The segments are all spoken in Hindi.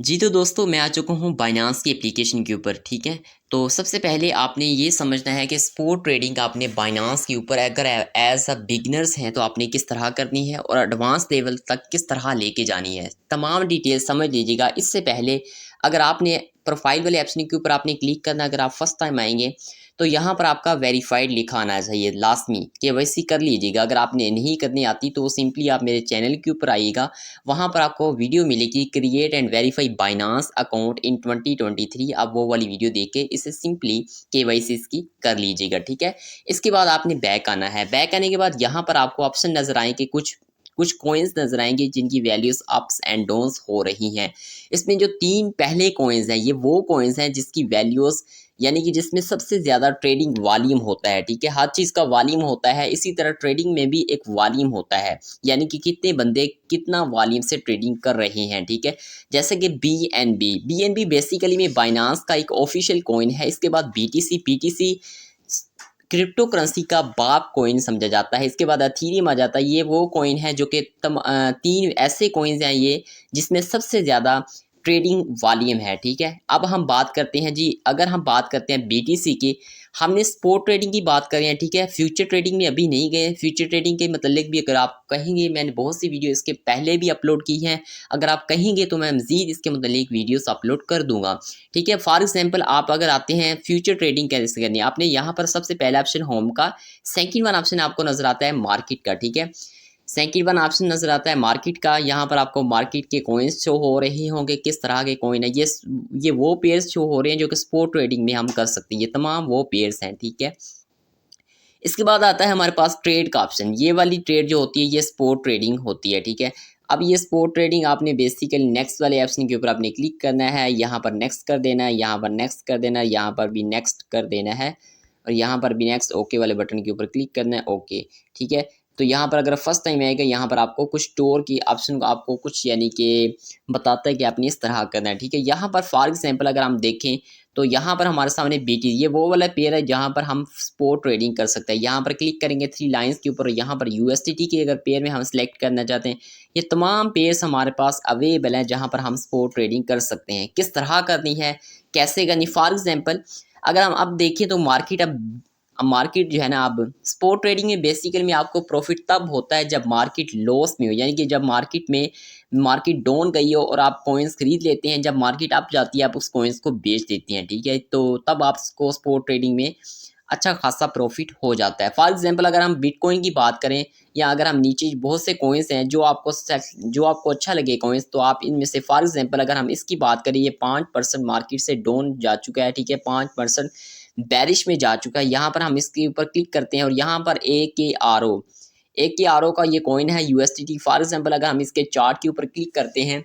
जी तो दोस्तों मैं आ चुका हूँ बाइनांस की एप्लीकेशन के ऊपर। ठीक है, तो सबसे पहले आपने ये समझना है कि स्पोर्ट ट्रेडिंग आपने बाइनांस के ऊपर अगर एज अ बिगनर्स हैं तो आपने किस तरह करनी है और एडवांस लेवल तक किस तरह लेके जानी है, तमाम डिटेल समझ लीजिएगा। इससे पहले अगर आपने प्रोफाइल वाले ऑप्शन के ऊपर आपने क्लिक करना, अगर आप फर्स्ट टाइम आएंगे तो यहाँ पर आपका वेरीफाइड लिखा आना चाहिए लाजमी, केवाईसी कर लीजिएगा। अगर आपने नहीं करनी आती तो सिंपली आप मेरे चैनल के ऊपर आइएगा, वहाँ पर आपको वीडियो मिलेगी create and verify Binance account in 2023। आप वो वाली वीडियो देख के इसे सिंपली केवाईसी इसकी कर लीजिएगा। ठीक है, इसके बाद आपने बैक आना है। बैक आने के बाद यहाँ पर आपको ऑप्शन नजर आएंगे, कुछ कुछ कॉइन्स नजर आएंगे जिनकी वैल्यूज अप्स एंड डाउन्स हो रही हैं। इसमें जो तीन पहले कॉइन्स हैं ये वो कॉइन्स हैं जिसकी वैल्यूज यानी कि जिसमें सबसे ज़्यादा ट्रेडिंग वॉल्यूम होता है। ठीक है, हर चीज़ का वॉल्यूम होता है, इसी तरह ट्रेडिंग में भी एक वॉल्यूम होता है, यानी कि कितने बंदे कितना वॉल्यूम से ट्रेडिंग कर रहे हैं। ठीक है, जैसे कि बी एन बी बेसिकली में बाइनांस का एक ऑफिशियल कॉइन है। इसके बाद P T C crypto currency का बाप कॉइन समझा जाता है। इसके बाद अथीरियम आ जाता है। ये वो कॉइन है जो कि तीन ऐसे कॉइन्स हैं ये जिसमें सबसे ज़्यादा ट्रेडिंग वॉल्यूम है। ठीक है, अब हम बात करते हैं जी, अगर हम बात करते हैं बीटीसी की, हमने स्पोर्ट ट्रेडिंग की बात करें हैं। ठीक है, फ्यूचर ट्रेडिंग में अभी नहीं गए। फ्यूचर ट्रेडिंग के मतलब भी अगर आप कहेंगे, मैंने बहुत सी वीडियो इसके पहले भी अपलोड की हैं, अगर आप कहेंगे तो मैं मज़ीद इसके मतलब वीडियोस अपलोड कर दूंगा। ठीक है, फॉर एग्जांपल आप अगर आते हैं फ्यूचर ट्रेडिंग कैसे करनी है, आपने यहाँ पर सबसे पहला ऑप्शन होम का, सेकंड वन ऑप्शन आपको नजर आता है मार्केट का। ठीक है, सेकंड वन ऑप्शन नजर आता है मार्केट का। यहाँ पर आपको मार्केट के कॉइन्स शो हो रहे होंगे, किस तरह के कॉइन है ये वो पेयर्स शो हो रहे हैं जो कि स्पोर्ट ट्रेडिंग में हम कर सकते हैं। ये तमाम वो पेयर्स हैं। ठीक है, इसके बाद आता है हमारे पास ट्रेड का ऑप्शन। ये वाली ट्रेड जो होती है ये स्पोर्ट ट्रेडिंग होती है। ठीक है, अब ये स्पोर्ट ट्रेडिंग आपने बेसिकली नेक्स्ट वाले ऑप्शन के ऊपर आपने क्लिक करना है, यहाँ पर नेक्स्ट कर देना है, यहाँ पर नेक्स्ट कर देना है, यहाँ पर भी नेक्स्ट कर देना है, और यहाँ पर भी नेक्स्ट ओके वाले बटन के ऊपर क्लिक करना है। ओके, ठीक है, तो यहाँ पर अगर फर्स्ट टाइम आएगा यहाँ पर आपको कुछ स्टोर की ऑप्शन को आपको कुछ यानी कि बताता है कि आपने इस तरह करना है। ठीक है, यहाँ पर फॉर एग्जाम्पल अगर हम देखें तो यहाँ पर हमारे सामने बीटी, ये वो वाला पेयर है जहाँ पर हम स्पोर्ट ट्रेडिंग कर सकते हैं। यहाँ पर क्लिक करेंगे थ्री लाइंस के ऊपर, यहाँ पर यूएसडीटी के अगर पेयर में हम सेलेक्ट करना चाहते हैं, ये तमाम पेयर्स हमारे पास अवेलेबल हैं जहाँ पर हम स्पोर्ट ट्रेडिंग कर सकते हैं। किस तरह करनी है, कैसे करनी, फॉर एग्जाम्पल अगर हम अब देखें तो मार्केट अब मार्केट जो है ना, अब स्पोर्ट ट्रेडिंग में बेसिकली में आपको प्रॉफिट तब होता है जब मार्केट लॉस में हो, यानी कि जब मार्केट डाउन गई हो और आप कॉइन्स खरीद लेते हैं, जब मार्केट अप जाती है आप उस कॉइन्स को बेच देते हैं। ठीक है, तो तब आपको स्पोर्ट ट्रेडिंग में अच्छा खासा प्रॉफिट हो जाता है। फॉर एग्जांपल अगर हम बिटकॉइन की बात करें, या अगर हम नीचे बहुत से कॉइन्स हैं जो आपको अच्छा लगे कॉइन्स, तो आप इनमें से फॉर एग्जांपल अगर हम इसकी बात करें, ये 5% मार्केट से डाउन जा चुका है। ठीक है, 5% बैरिश में जा चुका है। यहाँ पर हम इसके ऊपर क्लिक करते हैं और यहाँ पर ए के आर ओ का ये कॉइन है यूएसडीटी। फॉर एग्जांपल अगर हम इसके चार्ट के ऊपर क्लिक करते हैं,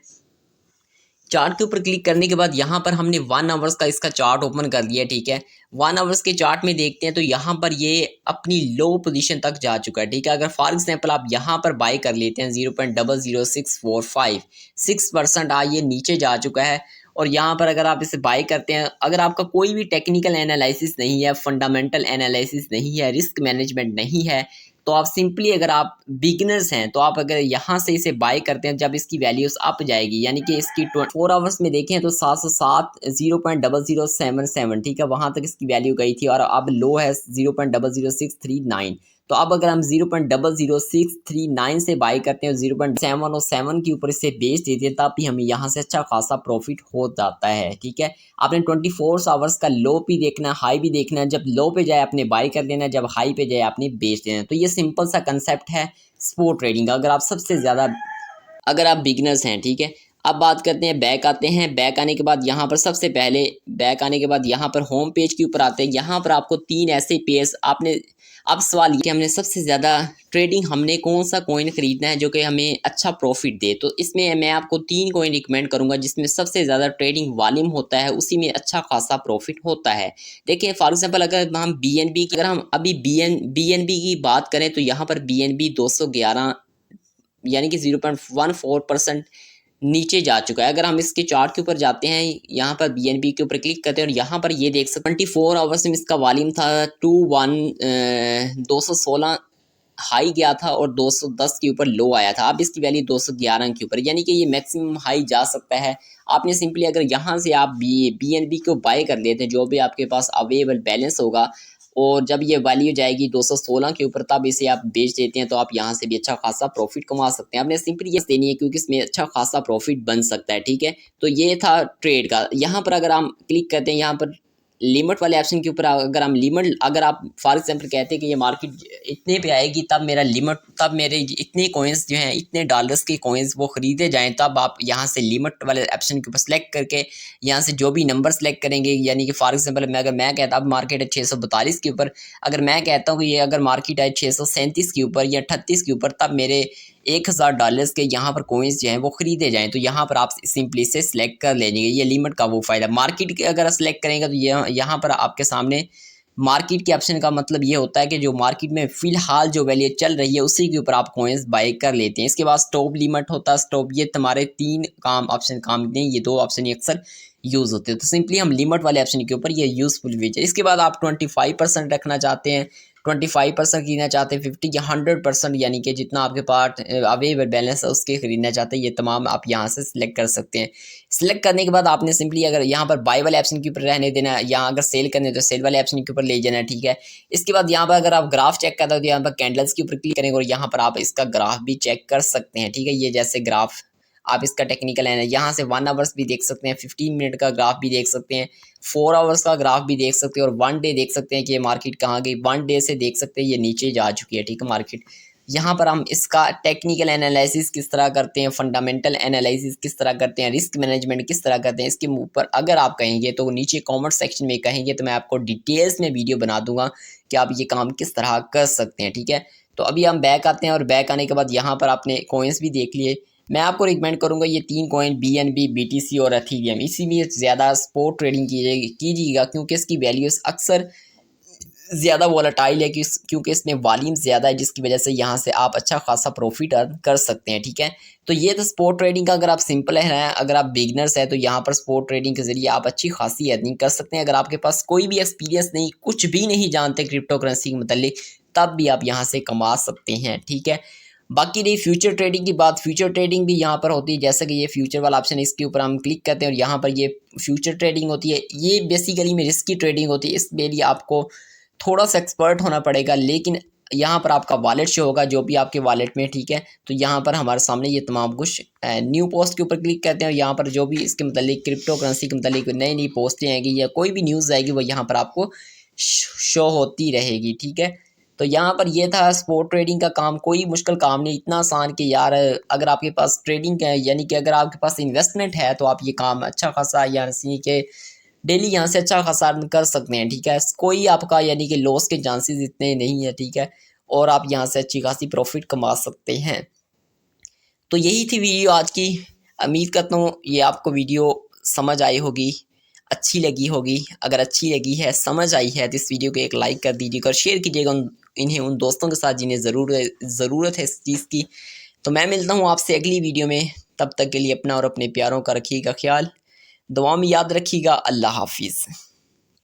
चार्ट के ऊपर क्लिक करने के बाद यहाँ पर हमने 1 आवर्स का इसका चार्ट ओपन कर लिया। ठीक है, 1 आवर्स के चार्ट में देखते हैं तो यहाँ पर ये अपनी लो पोजीशन तक जा चुका है। ठीक है, अगर फॉर एग्जांपल आप यहाँ पर बाय कर लेते हैं 0.00645, 6% ये नीचे जा चुका है। और यहाँ पर अगर आप इसे बाय करते हैं, अगर आपका कोई भी टेक्निकल एनालिसिस नहीं है, फंडामेंटल एनालिसिस नहीं है, रिस्क मैनेजमेंट नहीं है, तो आप सिंपली अगर आप बिगिनर्स हैं तो आप अगर यहाँ से इसे बाय करते हैं, जब इसकी वैल्यूज अप जाएगी, यानी कि इसकी 4 आवर्स में देखें तो 707 0.0077, ठीक है, वहाँ तक इसकी वैल्यू गई थी और अब लो है 0.00639। तो अब अगर हम 0.00639 से बाय करते हैं, 0.707 के ऊपर इसे बेच देते हैं, तब भी हमें यहाँ से अच्छा खासा प्रॉफिट हो जाता है। ठीक है, आपने 24 आवर्स का लो भी देखना है, हाई भी देखना है। जब लो पे जाए आपने बाय कर देना है, जब हाई पे जाए आपने बेच देना है। तो ये सिंपल सा कंसेप्ट है स्पोर्ट ट्रेडिंग का, अगर आप बिगिनर्स हैं। ठीक है, अब बात करते हैं, बैक आते हैं। बैक आने के बाद यहाँ पर सबसे पहले बैक आने के बाद यहाँ पर होम पेज के ऊपर आते हैं। यहाँ पर आपको तीन ऐसे पेयर्स आपने, अब सवाल ये कि हमने सबसे ज़्यादा ट्रेडिंग हमने कौन सा कॉइन खरीदना है जो कि हमें अच्छा प्रॉफिट दे। तो इसमें मैं आपको तीन कॉइन रिकमेंड करूंगा जिसमें सबसे ज़्यादा ट्रेडिंग वॉल्यूम होता है, उसी में अच्छा खासा प्रॉफिट होता है। देखिए फॉर एग्जांपल अगर हम बीएनबी की, अगर हम अभी बीएनबी की बात करें तो यहाँ पर बीएनबी 211 यानी कि 0.14% नीचे जा चुका है। अगर हम इसके चार्ट के ऊपर जाते हैं, यहाँ पर बीएनबी के ऊपर क्लिक करते हैं और यहाँ पर ये देख सकते हैं 24 आवर्स में इसका वॉल्यूम था 216 हाई गया था और 210 के ऊपर लो आया था। अब इसकी वैल्यू 211 के ऊपर, यानी कि ये मैक्सिमम हाई जा सकता है। आपने सिंपली अगर यहाँ से आप BNB को बाय कर लेते हैं, जो भी आपके पास अवेलेबल बैलेंस होगा, और जब ये वैल्यू जाएगी 216 के ऊपर तब इसे आप बेच देते हैं, तो आप यहाँ से भी अच्छा खासा प्रॉफिट कमा सकते हैं। आपने सिंपली ये देनी है क्योंकि इसमें अच्छा खासा प्रॉफिट बन सकता है, ठीक है। तो ये था ट्रेड का। यहाँ पर अगर हम क्लिक करते हैं यहाँ पर लिमिट वाले ऑप्शन के ऊपर, अगर हम लिमिट, अगर आप फॉर एग्जांपल कहते हैं कि ये मार्केट इतने पे आएगी तब मेरा लिमिट, तब मेरे इतने कॉइन्स जो हैं, इतने डॉलर्स के कॉइन्स वो ख़रीदे जाएं, तब आप यहाँ से लिमिट वाले ऑप्शन के ऊपर सेलेक्ट करके यहाँ से जो भी नंबर सेलेक्ट करेंगे, यानी कि फॉर एग्जांपल मैं कहता अब मार्केट है 642 के ऊपर, अगर मैं कहता हूँ कि ये अगर मार्केट है 637 के ऊपर या 38 के ऊपर, तब मेरे $1000 के यहाँ पर कॉइन्स जो हैं वो ख़रीदे जाएँ, तो यहाँ पर आप सिंपली से सिलेक्ट कर लेंगे। ये लिमिट का वो फ़ायदा। मार्केट के अगर सेलेक्ट करेंगे तो यहाँ पर आपके सामने मार्केट के ऑप्शन का मतलब ये होता है कि जो मार्केट में फ़िलहाल जो वैल्यू चल रही है उसी के ऊपर आप कॉइन्स बाय कर लेते हैं। इसके बाद स्टॉप लिमिट होता है। स्टॉप, ये तुम्हारे 3 ऑप्शन काम नहीं, ये 2 ऑप्शन ही अक्सर यूज़ होते हैं। तो सिंपली हम लिमिट वाले ऑप्शन के ऊपर ये यूज़फुल फीचर। इसके बाद आप 25% रखना चाहते हैं, 25% खरीदना चाहते हैं, 50 या 100%, यानी कि जितना आपके पास अवेलेबल बैलेंस है उसके खरीदना चाहते हैं, ये तमाम आप यहाँ से सिलेक्ट कर सकते हैं। सिलेक्ट करने के बाद आपने सिंपली अगर यहाँ पर बाय वाले ऑप्शन के ऊपर रहने देना है, या अगर सेल करने तो सेल वाले ऑप्शन के ऊपर ले जाना है, ठीक है। इसके बाद यहाँ पर अगर आप ग्राफ चेक करते हो तो यहाँ पर कैंडल्स के ऊपर क्लिक करेंगे और यहाँ पर आप इसका ग्राफ भी चेक कर सकते हैं, ठीक है। ये जैसे ग्राफ आप इसका टेक्निकल है, यहाँ से 1 आवर्स भी देख सकते हैं, 15 मिनट का ग्राफ भी देख सकते हैं, 4 आवर्स का ग्राफ भी देख सकते हैं, और 1 डे देख सकते हैं कि ये मार्केट कहाँ गई। 1 डे से देख सकते हैं ये नीचे जा चुकी है, ठीक है मार्केट। यहाँ पर हम इसका टेक्निकल एनालिसिस किस तरह करते हैं, फंडामेंटल एनालिसिस किस तरह करते हैं, रिस्क मैनेजमेंट किस तरह करते हैं, इसके ऊपर अगर आप कहेंगे तो नीचे कमेंट सेक्शन में कहेंगे तो मैं आपको डिटेल्स में वीडियो बना दूंगा कि आप ये काम किस तरह कर सकते हैं, ठीक है। तो अभी हम बैक आते हैं, और बैक आने के बाद यहाँ पर आपने कॉइन्स भी देख लिए। मैं आपको रिकमेंड करूंगा ये 3 कॉइन BNB, BTC और एथीरियम, इसी में ज़्यादा स्पॉट ट्रेडिंग कीजिएगा क्योंकि इसकी वैल्यूज़ अक्सर ज़्यादा वॉलेटाइल है, क्योंकि इसमें वॉल्यूम ज़्यादा है, जिसकी वजह से यहाँ से आप अच्छा खासा प्रॉफिट अर्न कर सकते हैं, ठीक है। तो ये तो स्पॉट ट्रेडिंग का, अगर आप सिंपल है, अगर आप बिगनर्स हैं तो यहाँ पर स्पॉट ट्रेडिंग के ज़रिए आप अच्छी खासी अर्निंग कर सकते हैं। अगर आपके पास कोई भी एक्सपीरियंस नहीं, कुछ भी नहीं जानते क्रिप्टो करेंसी के मतलब, तब भी आप यहाँ से कमा सकते हैं, ठीक है। बाकी रही फ्यूचर ट्रेडिंग की बात, फ्यूचर ट्रेडिंग भी यहाँ पर होती है, जैसे कि ये फ्यूचर वाला ऑप्शन है, इसके ऊपर हम क्लिक करते हैं और यहाँ पर ये फ्यूचर ट्रेडिंग होती है। ये बेसिकली में रिस्की ट्रेडिंग होती है, इसके लिए आपको थोड़ा सा एक्सपर्ट होना पड़ेगा, लेकिन यहाँ पर आपका वॉलेट शो होगा जो भी आपके वॉलेट में, ठीक है। तो यहाँ पर हमारे सामने ये तमाम कुछ न्यू पोस्ट के ऊपर क्लिक करते हैं, यहाँ पर जो भी इसके मतलब क्रिप्टो करेंसी के मतलब नई नई पोस्टें आएंगी या कोई भी न्यूज़ आएगी वो यहाँ पर आपको शो होती रहेगी, ठीक है। तो यहाँ पर ये था स्पॉट ट्रेडिंग का काम। कोई मुश्किल काम नहीं, इतना आसान कि यार अगर आपके पास ट्रेडिंग है, यानी कि अगर आपके पास इन्वेस्टमेंट है तो आप ये काम अच्छा खासा, यानी कि डेली यहाँ से अच्छा खासा अर्न कर सकते हैं, ठीक है। कोई आपका यानी कि लॉस के चांसेस इतने नहीं है, ठीक है, और आप यहाँ से अच्छी खासी प्रॉफिट कमा सकते हैं। तो यही थी वीडियो आज की। उम्मीद करता हूँ ये आपको वीडियो समझ आई होगी, अच्छी लगी होगी। अगर अच्छी लगी है, समझ आई है, तो इस वीडियो को एक लाइक कर दीजिएगा और शेयर कीजिएगा इन्हें उन दोस्तों के साथ जिन्हें ज़रूरत है इस चीज़ की। तो मैं मिलता हूँ आपसे अगली वीडियो में, तब तक के लिए अपना और अपने प्यारों का रखिएगा ख्याल, दुआ में याद रखिएगा। अल्लाह हाफिज़।